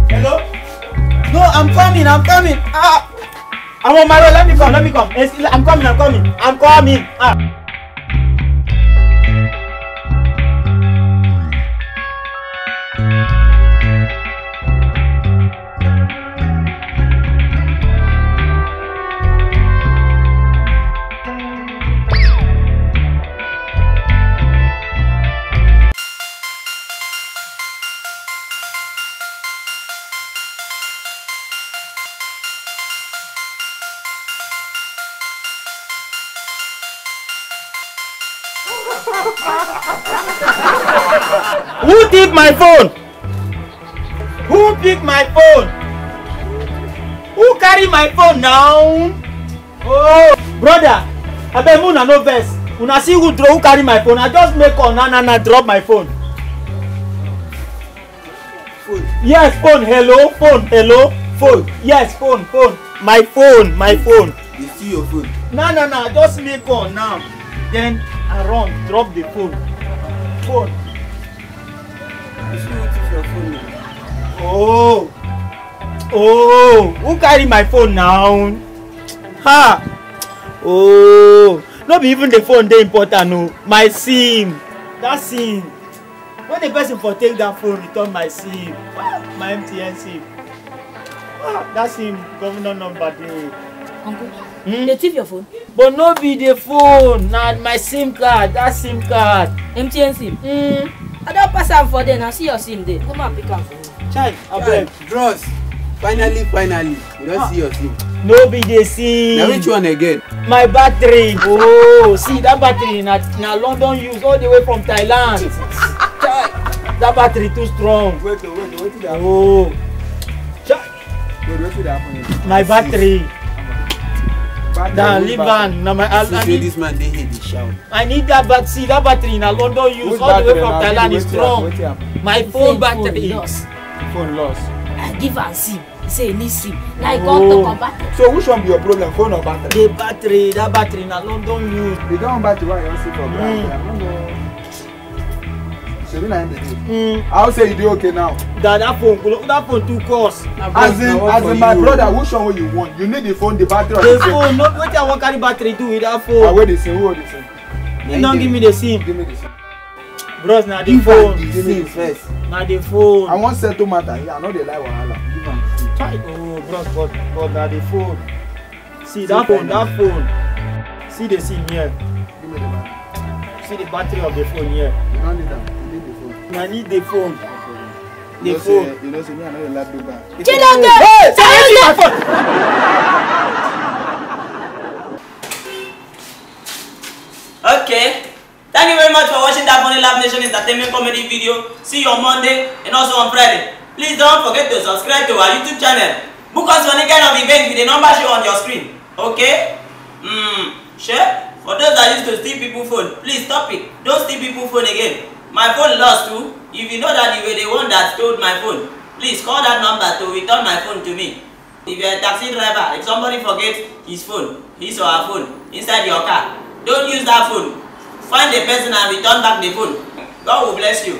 Hello? No, I'm coming. Ah, I'm on my way. Let me come. I'm coming. Ah. Who took my phone? Who picked my phone? Who carry my phone now? Oh, brother, I bet Muna no vex. Una see who carry my phone. I just make on na drop my phone. Phone. Yes, phone. Hello, phone. Yes, phone. My phone. You see your phone? No. Just make on now. Then I run, drop the phone. You see what is your phone now? Oh, who carry my phone now? Ha! Oh, not be even the phone they important, no. My SIM. That SIM. When the person for take that phone, return my SIM. My MTN SIM. That SIM, governor number there. Uncle, they thief your phone? But no be the phone, nah, my SIM card, that SIM card. MTN SIM? I don't pass am for them, I see your SIM there. Come and pick am for me. Child, abeg. Bros, finally, you don't see your SIM. No be the SIM. Now which one again? My battery. Oh, see that battery na London use all the way from Thailand. That battery too strong. Wait till that. Oh. Wait till that. My battery. Nah, leave on. Now I need this man. They hate the shout. I need that battery. See that battery na London use all the way from Thailand is strong. My phone battery. Phone lost. I give am SIM. He say he need SIM. Now he come to come back. So which one be your problem, phone or battery? The battery, that battery na London use. The don't battery one you don't see for ground. I don't know. So we not in I'll say you do okay now. That phone too cost. As in my brother, which one will you want? You need the phone, the battery, or the phone. No, what I want carry battery do with that phone? Where the SIM? Who the SIM? You don't give me the SIM. Give me the SIM. Bros, now the phone. Give me the first. Now the phone. I want settle matter here. I know they like wahala. Give am SIM. Oh, bros, but now the phone. See that phone. See the SIM here. Give me the battery. See the battery of the phone here. You don't need that. You need the phone. I need the phone. You know, say me, I know you like bigger. Get out there! Hey! Say my phone! Okay. Thank you very much for watching that Funny Lab Nation entertainment comedy video. See you on Monday and also on Friday. Please don't forget to subscribe to our YouTube channel. Book us for any kind of event with the number shown on your screen. Okay? Sure? For those that used to steal people's phone, please stop it. Don't steal people's phone again. My phone lost too. If you know that you were the one that stole my phone, please call that number to return my phone to me. If you're a taxi driver, if somebody forgets his phone, his or her phone, inside your car, don't use that phone. Find the person and return back the phone. God will bless you.